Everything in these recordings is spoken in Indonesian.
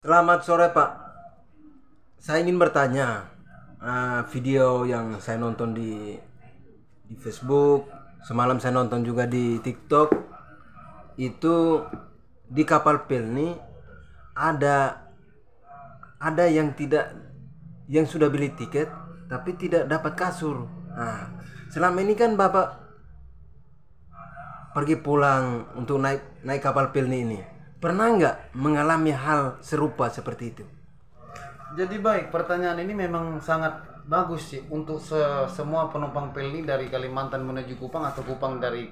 Selamat sore Pak. Saya ingin bertanya, video yang saya nonton di Facebook, semalam saya nonton juga di TikTok, itu di kapal Pelni ada yang tidak, yang sudah beli tiket tapi tidak dapat kasur. Nah, selama ini kan Bapak pergi pulang untuk naik kapal Pelni ini, pernah nggak mengalami hal serupa seperti itu? Jadi baik, pertanyaan ini memang sangat bagus sih untuk semua penumpang Pelni dari Kalimantan menuju Kupang atau Kupang dari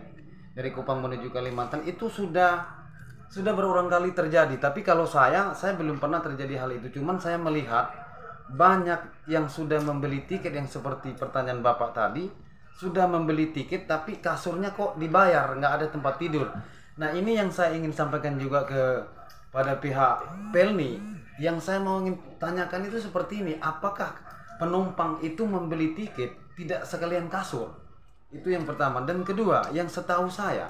Kupang menuju Kalimantan itu sudah berulang kali terjadi. Tapi kalau saya belum pernah terjadi hal itu. Cuman saya melihat banyak yang sudah membeli tiket yang seperti pertanyaan Bapak tadi, sudah membeli tiket tapi kasurnya kok dibayar, nggak ada tempat tidur. Nah, ini yang saya ingin sampaikan juga pada pihak Pelni. Yang saya mau ingin tanyakan itu seperti ini, apakah penumpang itu membeli tiket tidak sekalian kasur? Itu yang pertama. Dan kedua, yang setahu saya,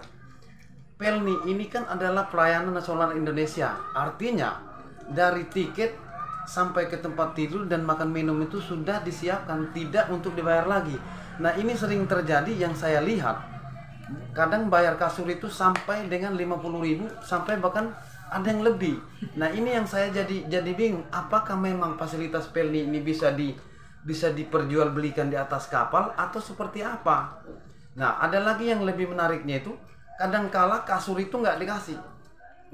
Pelni ini kan adalah pelayanan nasional Indonesia. Artinya dari tiket sampai ke tempat tidur dan makan minum itu sudah disiapkan, tidak untuk dibayar lagi. Nah, ini sering terjadi yang saya lihat. Kadang bayar kasur itu sampai dengan 50.000 sampai bahkan ada yang lebih. Nah, ini yang saya jadi bingung, apakah memang fasilitas Pelni ini bisa diperjualbelikan di atas kapal atau seperti apa? Nah, ada lagi yang lebih menariknya itu, kadang-kala kasur itu nggak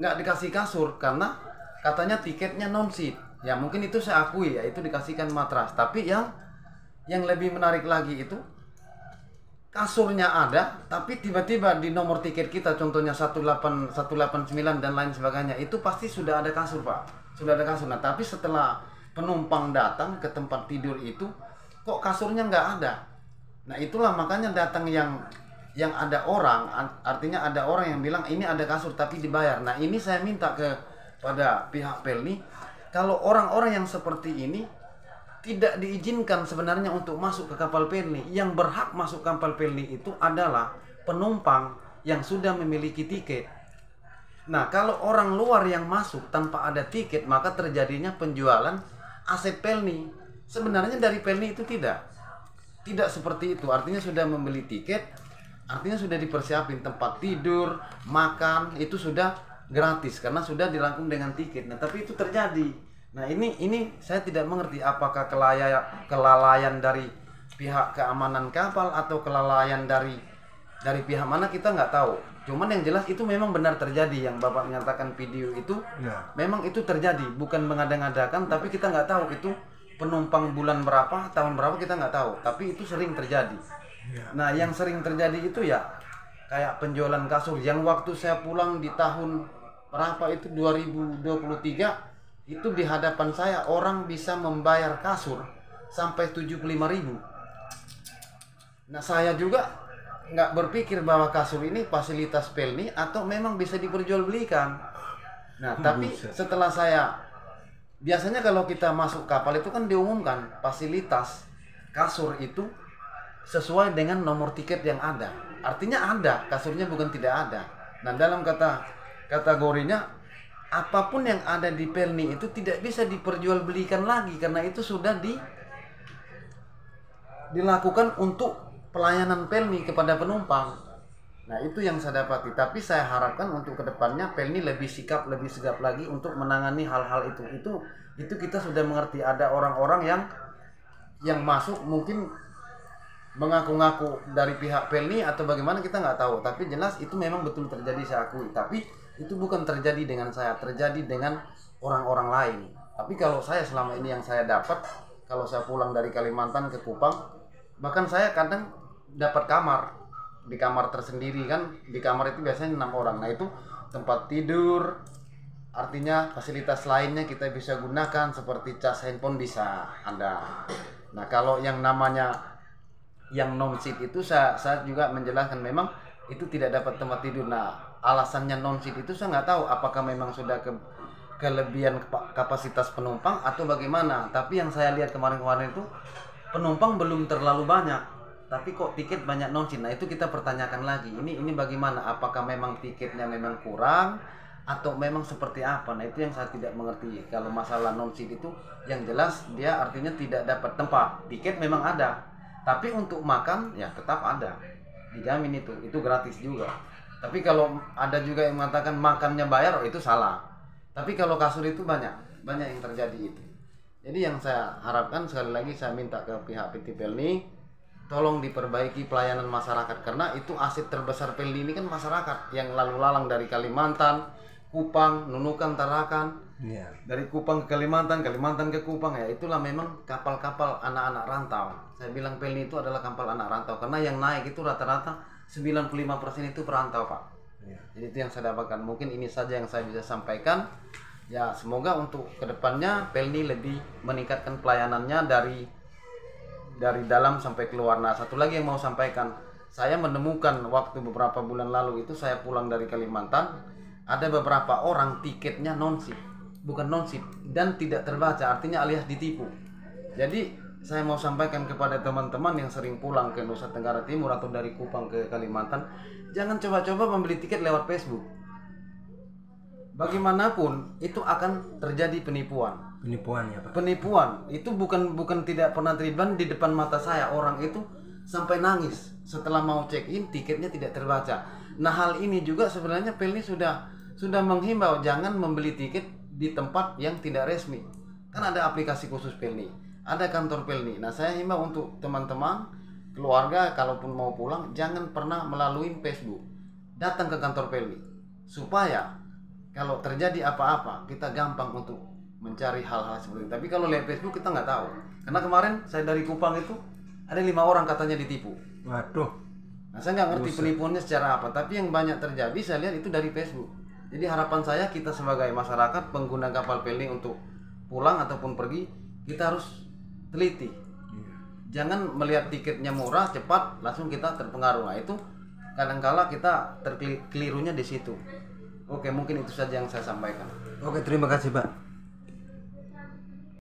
dikasih kasur karena katanya tiketnya non seat. Ya mungkin itu saya akui ya, itu dikasihkan matras. Tapi yang lebih menarik lagi itu, kasurnya ada, tapi tiba-tiba di nomor tiket kita, contohnya 189 dan lain sebagainya, itu pasti sudah ada kasur, Pak. Sudah ada kasur. Nah, tapi setelah penumpang datang ke tempat tidur itu, kok kasurnya nggak ada. Nah, itulah makanya datang yang ada orang, artinya ada orang yang bilang ini ada kasur tapi dibayar. Nah, ini saya minta pada pihak Pelni, kalau orang-orang yang seperti ini tidak diizinkan sebenarnya untuk masuk ke kapal Pelni. Yang berhak masuk kapal Pelni itu adalah penumpang yang sudah memiliki tiket. Nah, kalau orang luar yang masuk tanpa ada tiket, maka terjadinya penjualan aset Pelni. Sebenarnya dari Pelni itu tidak seperti itu. Artinya sudah membeli tiket, artinya sudah dipersiapin tempat tidur, makan, itu sudah gratis karena sudah dirangkum dengan tiket. Nah, tapi itu terjadi. Nah, ini saya tidak mengerti apakah kelalaian dari pihak keamanan kapal atau kelalaian dari pihak mana, kita nggak tahu. Cuman yang jelas itu memang benar terjadi, yang Bapak menyatakan video itu ya. Memang itu terjadi, bukan mengada-ngadakan, tapi kita nggak tahu itu penumpang bulan berapa, tahun berapa, kita nggak tahu. Tapi itu sering terjadi. Ya. Nah, yang sering terjadi itu ya kayak penjualan kasur. Yang waktu saya pulang di tahun berapa itu 2023, itu di hadapan saya orang bisa membayar kasur sampai 75.000. Nah, saya juga nggak berpikir bahwa kasur ini fasilitas Pelni atau memang bisa diperjualbelikan. Nah, tapi setelah biasanya kalau kita masuk kapal itu kan diumumkan fasilitas kasur itu sesuai dengan nomor tiket yang ada. Artinya ada, kasurnya bukan tidak ada. Nah, dalam kategorinya, apapun yang ada di Pelni itu tidak bisa diperjualbelikan lagi karena itu sudah dilakukan untuk pelayanan Pelni kepada penumpang. Nah, itu yang saya dapati. Tapi saya harapkan untuk kedepannya Pelni lebih sigap lagi untuk menangani hal-hal itu. Itu kita sudah mengerti, ada orang-orang yang masuk mungkin mengaku-ngaku dari pihak Pelni atau bagaimana kita nggak tahu. Tapi jelas itu memang betul terjadi, saya akui. Tapi itu bukan terjadi dengan saya, terjadi dengan orang-orang lain. Tapi kalau saya selama ini yang saya dapat, kalau saya pulang dari Kalimantan ke Kupang, bahkan saya kadang dapat kamar, di kamar tersendiri kan, di kamar itu biasanya 6 orang. Nah, itu tempat tidur, artinya fasilitas lainnya kita bisa gunakan seperti cas handphone bisa ada. Nah, kalau yang namanya yang non seat itu saya juga menjelaskan memang itu tidak dapat tempat tidur. Nah, alasannya non seat itu saya nggak tahu apakah memang sudah kelebihan kapasitas penumpang atau bagaimana. Tapi yang saya lihat kemarin-kemarin itu penumpang belum terlalu banyak, tapi kok tiket banyak non seat. Nah, itu kita pertanyakan lagi, ini bagaimana, apakah memang tiketnya memang kurang atau memang seperti apa? Nah itu yang saya tidak mengerti. Kalau masalah non-seat itu yang jelas dia artinya tidak dapat tempat. Tiket memang ada, tapi untuk makan ya tetap ada, dijamin itu gratis juga. Tapi kalau ada juga yang mengatakan makannya bayar, oh itu salah. Tapi kalau kasur itu banyak yang terjadi itu. Jadi yang saya harapkan, sekali lagi saya minta ke pihak PT Pelni, tolong diperbaiki pelayanan masyarakat, karena itu aset terbesar Pelni ini kan masyarakat yang lalu lalang dari Kalimantan, Kupang, Nunukan, Tarakan, dari Kupang ke Kalimantan, Kalimantan ke Kupang, ya itulah memang kapal-kapal anak-anak rantau. Saya bilang Pelni itu adalah kapal anak rantau, karena yang naik itu rata-rata 95% itu perantau, Pak. Jadi itu yang saya dapatkan. Mungkin ini saja yang saya bisa sampaikan. Ya semoga untuk kedepannya Pelni lebih meningkatkan pelayanannya dari dalam sampai keluar. Nah satu lagi yang mau sampaikan, saya menemukan waktu beberapa bulan lalu itu saya pulang dari Kalimantan, ada beberapa orang tiketnya non-ship, bukan non-ship dan tidak terbaca, artinya alias ditipu. Jadi saya mau sampaikan kepada teman-teman yang sering pulang ke Nusa Tenggara Timur atau dari Kupang ke Kalimantan, jangan coba-coba membeli tiket lewat Facebook. Bagaimanapun itu akan terjadi penipuan Ya Pak. Penipuan itu bukan tidak pernah terjadi di depan mata saya. Orang itu sampai nangis setelah mau check in, tiketnya tidak terbaca. Nah hal ini juga sebenarnya Pelni sudah menghimbau jangan membeli tiket di tempat yang tidak resmi. Kan ada aplikasi khusus Pelni, ada kantor Pelni. Nah saya himbau untuk teman-teman keluarga, kalaupun mau pulang jangan pernah melalui Facebook, datang ke kantor Pelni, supaya kalau terjadi apa-apa kita gampang untuk mencari hal-hal seperti itu. Tapi kalau lihat Facebook kita nggak tahu. Karena kemarin saya dari Kupang itu ada 5 orang katanya ditipu. Waduh. Nah saya nggak ngerti penipuannya secara apa, tapi yang banyak terjadi saya lihat itu dari Facebook. Jadi harapan saya, kita sebagai masyarakat pengguna kapal Pelni untuk pulang ataupun pergi, kita harus teliti. Jangan melihat tiketnya murah cepat langsung kita terpengaruh. Nah itu kadangkala kita terkelirunya di situ. Oke, mungkin itu saja yang saya sampaikan. Oke, terima kasih Pak.